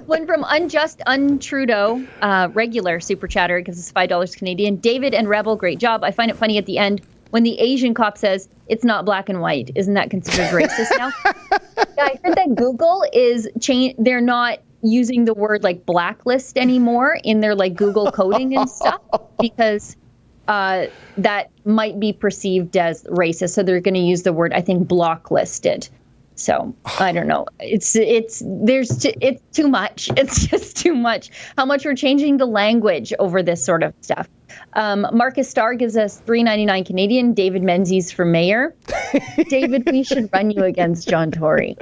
one from Unjust Untrudeau, regular super chatter, gives us $5 Canadian. David and Rebel, great job. I find it funny at the end when the Asian cop says, it's not black and white. Isn't that considered racist now? Yeah, I heard that Google is they're not using the word like blacklist anymore in their like Google coding and stuff, because that might be perceived as racist. So they're going to use the word, I think, blocklisted. So I don't know. It's too much. It's just too much. How much we're changing the language over this sort of stuff. Marcus Starr gives us $3.99 Canadian. David Menzies for mayor. David, we should run you against John Tory.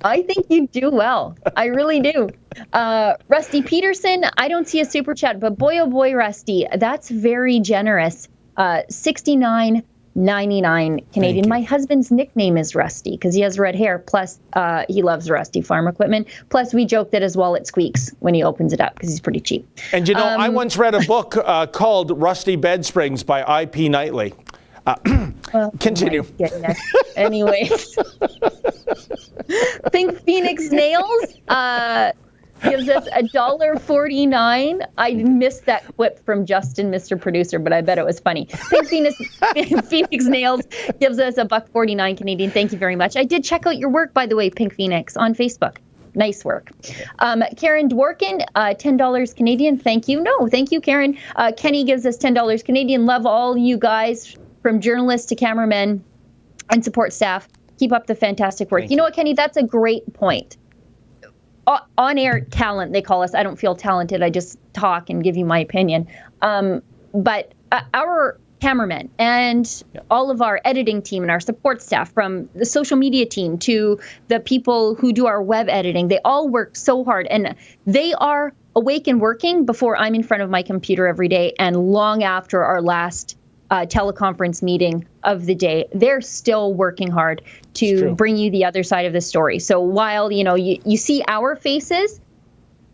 I think you do well. I really do. Rusty Peterson, I don't see a super chat, but boy, oh boy, Rusty, that's very generous. $69.99 Canadian. My husband's nickname is Rusty because he has red hair. Plus, he loves Rusty farm equipment. Plus, we joke that his wallet squeaks when he opens it up because he's pretty cheap. And you know, I once read a book called Rusty Bed Springs by I.P. Knightley. Continue. Anyways. Pink Phoenix Nails. gives us $1.49. I missed that quip from Justin, Mr. Producer, but I bet it was funny. Phoenix Nails gives us $1.49 Canadian. Thank you very much. I did check out your work, by the way, Pink Phoenix, on Facebook. Nice work. Karen Dworkin, $10 Canadian. Thank you. No, thank you, Karen. Kenny gives us $10 Canadian. Love all you guys, from journalists to cameramen and support staff. Keep up the fantastic work. You know what, Kenny? That's a great point. On-air talent, they call us. I don't feel talented. I just talk and give you my opinion. But our cameramen and all of our editing team and our support staff, from the social media team to the people who do our web editing, they all work so hard, and they are awake and working before I'm in front of my computer every day and long after our last teleconference meeting of the day. They're still working hard to bring you the other side of the story. So while you see our faces,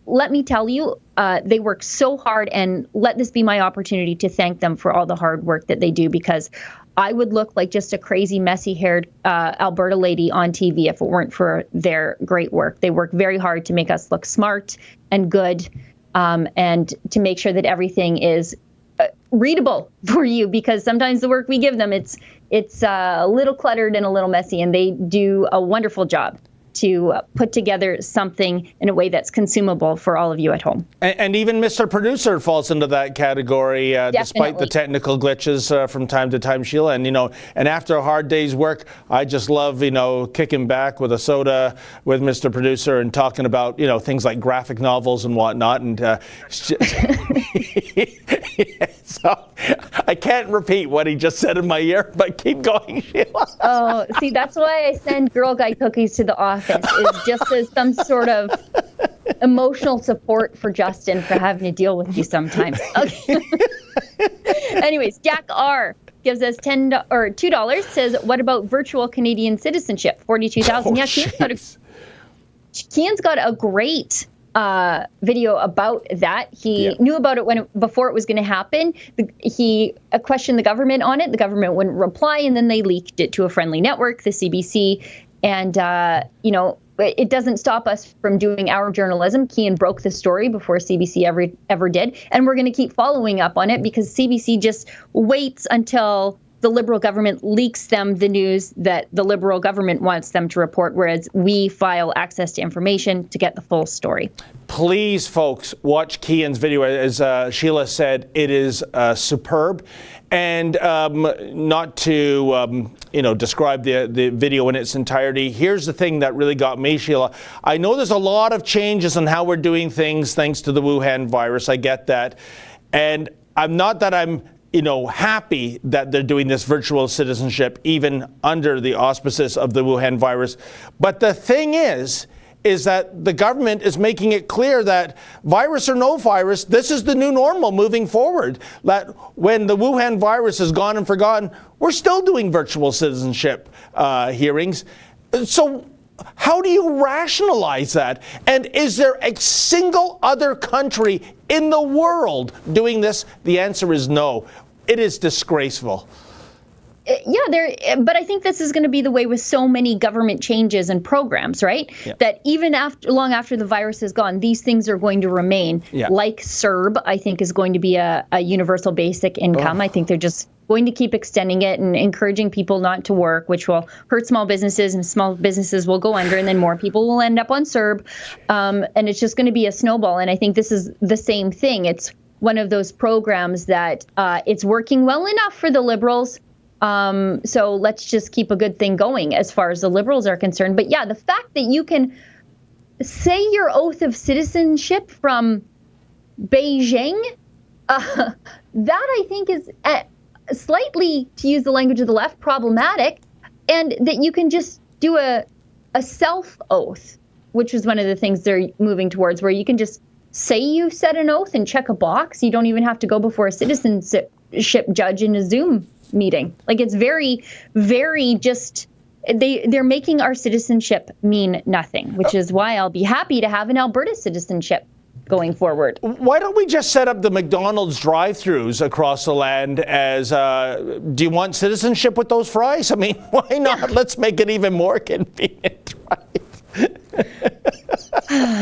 let me tell you, they work so hard, and let this be my opportunity to thank them for all the hard work that they do, because I would look like just a crazy, messy-haired Alberta lady on TV if it weren't for their great work. They work very hard to make us look smart and good, and to make sure that everything is readable for you, because sometimes the work we give them, it's a little cluttered and a little messy, and they do a wonderful job to put together something in a way that's consumable for all of you at home. And even Mr. Producer falls into that category, despite the technical glitches from time to time, Sheila. And, and after a hard day's work, I just love, kicking back with a soda with Mr. Producer and talking about, things like graphic novels and whatnot. And so I can't repeat what he just said in my ear, but keep going, Sheila. Oh, see, that's why I send Girl Guide cookies to the office, is just as some sort of emotional support for Justin for having to deal with you sometimes. Okay. Anyways, Jack R gives us $2. Says, what about virtual Canadian citizenship? 42,000. Yeah, Kian's got a great video about that. He knew about it before it was going to happen. He questioned the government on it. The government wouldn't reply, and then they leaked it to a friendly network, the CBC. And, it doesn't stop us from doing our journalism. Kian broke the story before CBC ever did. And we're going to keep following up on it, because CBC just waits until the Liberal government leaks them the news that the Liberal government wants them to report, whereas we file access to information to get the full story. Please, folks, watch Kian's video. As Sheila said, it is superb. And not to, describe the video in its entirety, here's the thing that really got me, Sheila. I know there's a lot of changes in how we're doing things thanks to the Wuhan virus. I get that. And I'm happy that they're doing this virtual citizenship, even under the auspices of the Wuhan virus. But the thing is that the government is making it clear that virus or no virus, this is the new normal moving forward. That when the Wuhan virus is gone and forgotten, we're still doing virtual citizenship hearings. So how do you rationalize that? And is there a single other country in the world doing this? The answer is no. It is disgraceful. Yeah, but I think this is going to be the way with so many government changes and programs, right? Yeah. That even long after the virus is gone, these things are going to remain. Yeah. Like CERB, I think, is going to be a universal basic income. I think they're just going to keep extending it and encouraging people not to work, which will hurt small businesses, and small businesses will go under, and then more people will end up on CERB. And it's just going to be a snowball. And I think this is the same thing. It's one of those programs that it's working well enough for the Liberals. So let's just keep a good thing going as far as the Liberals are concerned. But yeah, the fact that you can say your oath of citizenship from Beijing, that I think is slightly, to use the language of the left, problematic. And that you can just do a self oath, which is one of the things they're moving towards, where you can just say you said an oath and check a box. You don't even have to go before a citizenship judge in a Zoom meeting. Like, it's very, very just, they're making our citizenship mean nothing, which is why I'll be happy to have an Alberta citizenship going forward. Why don't we just set up the McDonald's drive-thrus across the land as, do you want citizenship with those fries? I mean, why not? Let's make it even more convenient, right?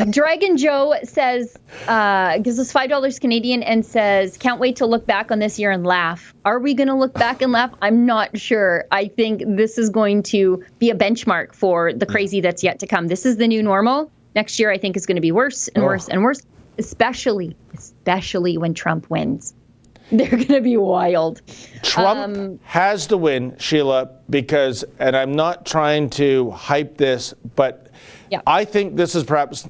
Dragon Joe says, gives us $5 Canadian and says, can't wait to look back on this year and laugh. Are we going to look back and laugh? I'm not sure. I think this is going to be a benchmark for the crazy that's yet to come. This is the new normal. Next year, I think, is going to be worse and worse and worse, especially when Trump wins. They're going to be wild. Trump has to win, Sheila, because, and I'm not trying to hype this, but I think this is perhaps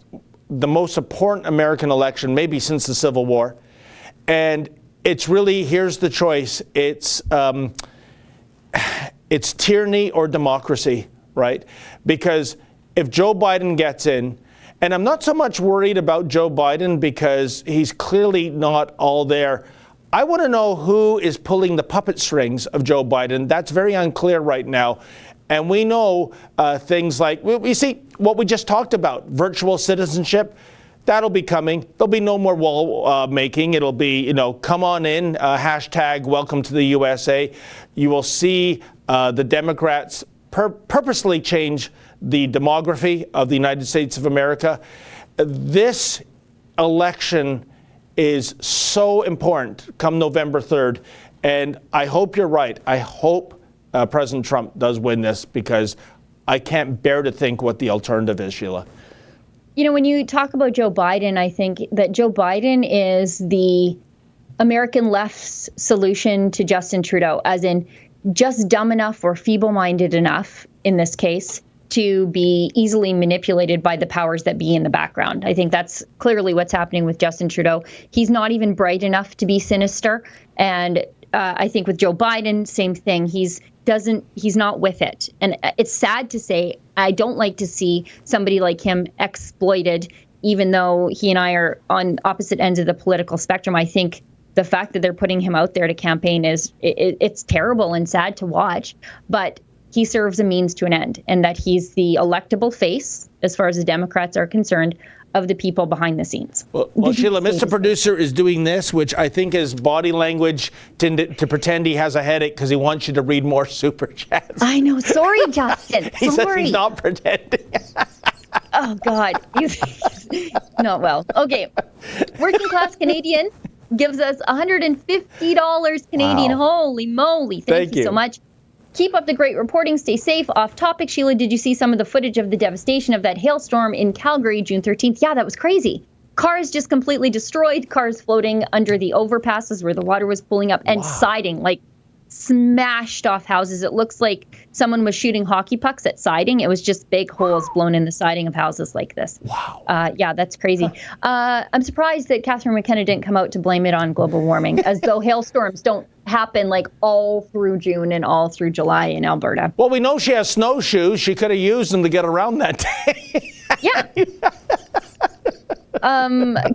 the most important American election, maybe since the Civil War. And it's really, here's the choice. It's tyranny or democracy, right? Because if Joe Biden gets in, and I'm not so much worried about Joe Biden because he's clearly not all there. I want to know who is pulling the puppet strings of Joe Biden. That's very unclear right now. And we know things like, we see what we just talked about, virtual citizenship. That'll be coming. There'll be no more wall making. It'll be, come on in, hashtag welcome to the USA. You will see the Democrats purposely change the demography of the United States of America. This election is so important come November 3rd. And I hope you're right. I hope President Trump does win this because I can't bear to think what the alternative is, Sheila. When you talk about Joe Biden, I think that Joe Biden is the American left's solution to Justin Trudeau, as in just dumb enough or feeble-minded enough, in this case, to be easily manipulated by the powers that be in the background. I think that's clearly what's happening with Justin Trudeau. He's not even bright enough to be sinister. And I think with Joe Biden, same thing. He's not with it. And it's sad to say, I don't like to see somebody like him exploited, even though he and I are on opposite ends of the political spectrum. I think the fact that they're putting him out there to campaign it's terrible and sad to watch, but he serves a means to an end, and that he's the electable face, as far as the Democrats are concerned, of the people behind the scenes. Well, Sheila, Mr. Producer is doing this, which I think is body language to pretend he has a headache because he wants you to read more super chats. I know. Sorry, Justin. He says he's not pretending. Oh, God. Not well. Okay. Working Class Canadian gives us $150 Canadian. Wow. Holy moly. Thank you so much. Keep up the great reporting. Stay safe. Off topic, Sheila, did you see some of the footage of the devastation of that hailstorm in Calgary, June 13th? Yeah, that was crazy. Cars just completely destroyed, cars floating under the overpasses where the water was pooling up, and siding, like smashed off houses. It looks like someone was shooting hockey pucks at siding. It was just big holes blown in the siding of houses like this. Wow. Yeah, that's crazy. I'm surprised that Catherine McKenna didn't come out to blame it on global warming, as though hailstorms don't happen like all through June and all through July in Alberta. Well, we know she has snowshoes. She could have used them to get around that day. Yeah.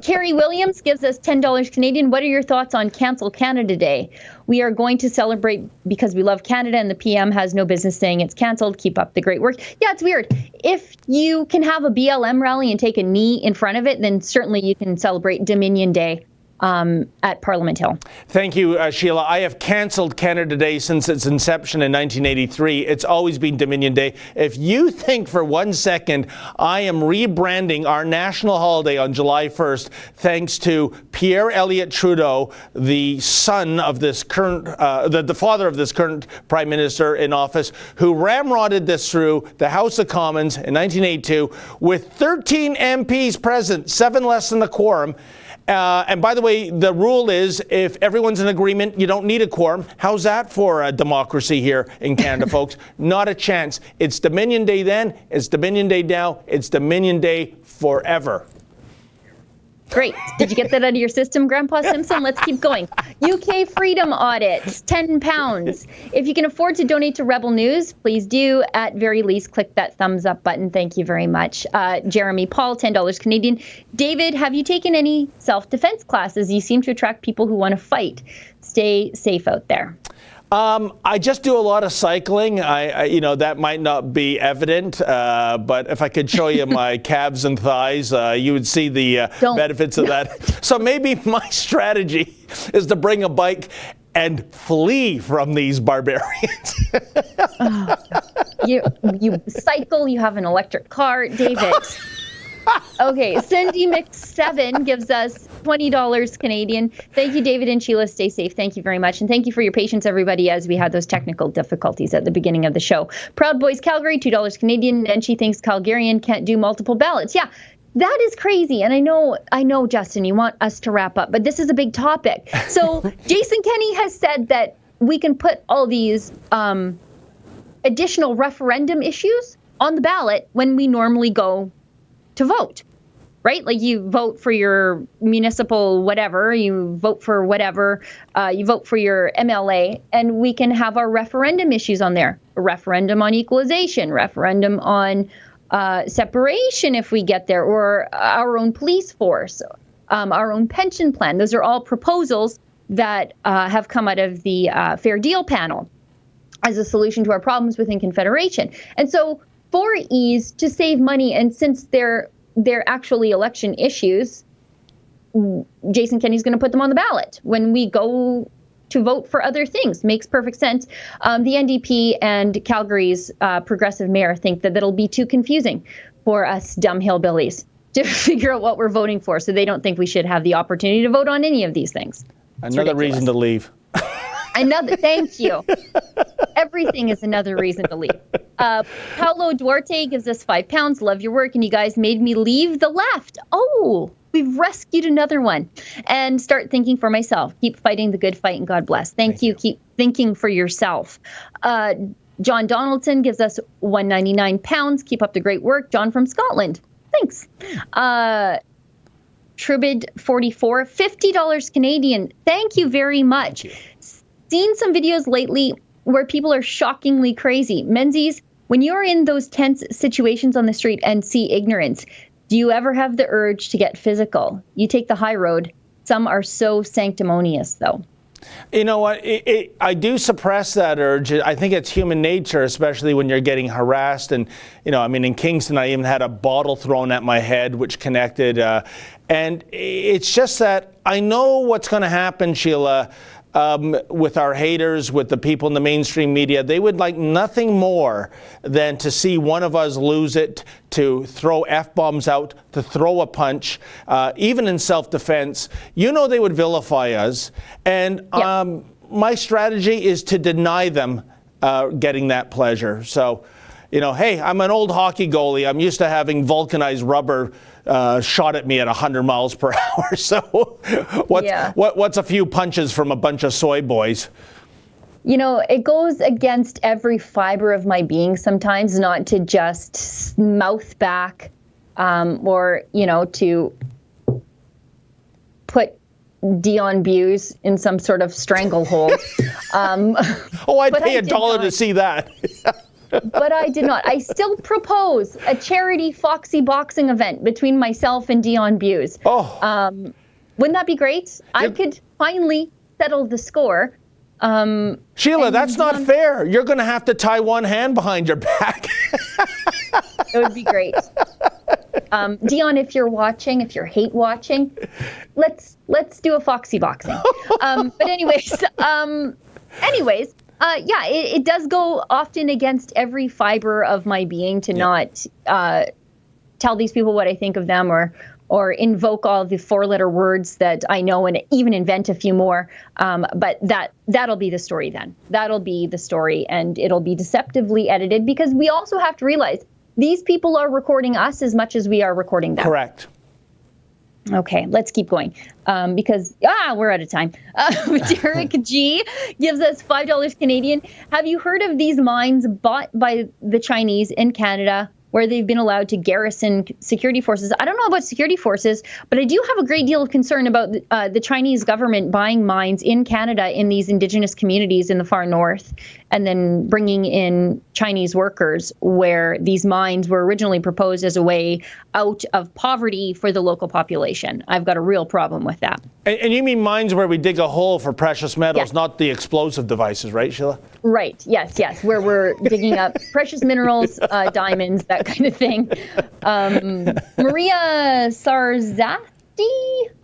Carrie Williams gives us $10 Canadian. What are your thoughts on Cancel Canada Day? We are going to celebrate because we love Canada, and the PM has no business saying it's canceled. Keep up the great work. Yeah, it's weird. If you can have a BLM rally and take a knee in front of it, then certainly you can celebrate Dominion Day at Parliament Hill. Thank you, Sheila. I have canceled Canada Day since its inception in 1983. It's always been Dominion Day. If you think for 1 second I am rebranding our national holiday on July 1st, thanks to Pierre Elliott Trudeau, the son of this current, the father of this current Prime Minister in office, who ramrodded this through the House of Commons in 1982 with 13 MPs present, 7 less than the quorum. And by the way, the rule is if everyone's in agreement, you don't need a quorum. How's that for a democracy here in Canada, folks? Not a chance. It's Dominion Day then, it's Dominion Day now, it's Dominion Day forever. Great. Did you get that out of your system, Grandpa Simpson? Let's keep going. UK freedom audits, £10. If you can afford to donate to Rebel News, please do. At very least, click that thumbs up button. Thank you very much. Jeremy Paul, $10 Canadian. David, have you taken any self-defense classes? You seem to attract people who want to fight. Stay safe out there. I just do a lot of cycling. That might not be evident, but if I could show you my calves and thighs, you would see the benefits of that. So maybe my strategy is to bring a bike and flee from these barbarians. You cycle, you have an electric car, David. Okay, Cindy Mix7 gives us $20 Canadian. Thank you, David and Sheila. Stay safe. Thank you very much. And thank you for your patience, everybody, as we had those technical difficulties at the beginning of the show. Proud Boys Calgary, $2 Canadian. And she thinks Calgarian can't do multiple ballots. Yeah, that is crazy. And I know, Justin, you want us to wrap up, but this is a big topic. So Jason Kenney has said that we can put all these additional referendum issues on the ballot when we normally go to vote, right? Like you vote for your municipal whatever, you vote for whatever, you vote for your MLA, and we can have our referendum issues on there. A referendum on equalization, referendum on separation if we get there, or our own police force, our own pension plan. Those are all proposals that have come out of the Fair Deal panel as a solution to our problems within Confederation. And so for ease, to save money, and since they're actually election issues, Jason Kenney's going to put them on the ballot when we go to vote for other things. Makes perfect sense. The NDP and Calgary's progressive mayor think that it'll be too confusing for us dumb hillbillies to figure out what we're voting for, so they don't think we should have the opportunity to vote on any of these things. Another reason to leave. Thank you. Everything is another reason to leave. Paolo Duarte gives us £5. Love your work, and you guys made me leave the left. Oh, we've rescued another one. And start thinking for myself. Keep fighting the good fight, and God bless. Thank you. Keep thinking for yourself. John Donaldson gives us £199. Keep up the great work. John from Scotland. Thanks. Tribid 44, $50 Canadian. Thank you very much. Seen some videos lately where people are shockingly crazy. Menzies, when you're in those tense situations on the street and see ignorance, do you ever have the urge to get physical? You take the high road. Some are so sanctimonious, though. You know what? I do suppress that urge. I think it's human nature, especially when you're getting harassed. And, in Kingston, I even had a bottle thrown at my head, which connected. And it's just that I know what's going to happen, Sheila, with our haters, with the people in the mainstream media. They would like nothing more than to see one of us lose it, to throw F-bombs out, to throw a punch, even in self-defense. They would vilify us. And my strategy is to deny them getting that pleasure. So, hey, I'm an old hockey goalie. I'm used to having vulcanized rubber shot at me at 100 miles per hour. So what's a few punches from a bunch of soy boys? It goes against every fiber of my being sometimes not to just mouth back or, to put Dion Buse in some sort of stranglehold. I'd pay $1 to see that. But I did not. I still propose a charity Foxy boxing event between myself and Dion Buse. Wouldn't that be great? I could finally settle the score. Sheila, that's not fair. You're going to have to tie one hand behind your back. It would be great. Dion, if you're watching, if you're hate watching, let's do a Foxy boxing. But anyways, it does go often against every fiber of my being to not tell these people what I think of them, or invoke all the four-letter words that I know and even invent a few more. But that'll be the story then. That'll be the story, and it'll be deceptively edited, because we also have to realize these people are recording us as much as we are recording them. Correct. Okay, let's keep going because we're out of time. Derek G gives us $5 Canadian. Have you heard of these mines bought by the Chinese in Canada, where they've been allowed to garrison security forces? I don't know about security forces, but I do have a great deal of concern about the Chinese government buying mines in Canada in these Indigenous communities in the far north, and then bringing in Chinese workers, where these mines were originally proposed as a way out of poverty for the local population. I've got a real problem with that. And you mean mines where we dig a hole for precious metals, not the explosive devices, right, Sheila? Right. Yes. Where we're digging up precious minerals, diamonds, that kind of thing. Maria Sarzati,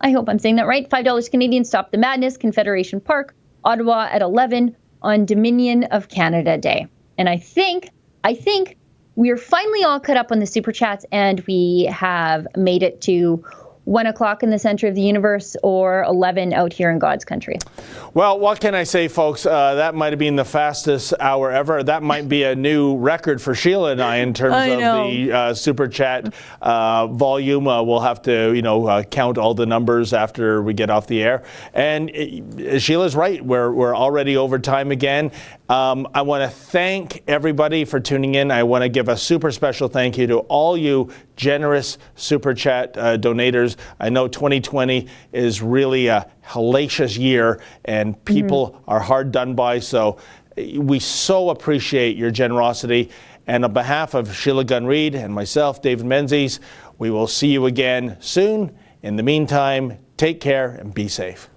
I hope I'm saying that right. $5 Canadian. Stop the Madness, Confederation Park, Ottawa at 11 on Dominion of Canada Day. And I think we're finally all caught up on the super chats, and we have made it to 1 o'clock in the center of the universe, or 11 out here in God's country. Well, what can I say, folks? That might have been the fastest hour ever. That might be a new record for Sheila and I in terms of the super chat volume. We'll have to, count all the numbers after we get off the air. And Sheila's right. We're already over time again. I want to thank everybody for tuning in. I want to give a super special thank you to all you generous super chat donators. I know 2020 is really a hellacious year, and people are hard done by. So we so appreciate your generosity. And on behalf of Sheila Gunn Reid and myself, David Menzies, we will see you again soon. In the meantime, take care and be safe.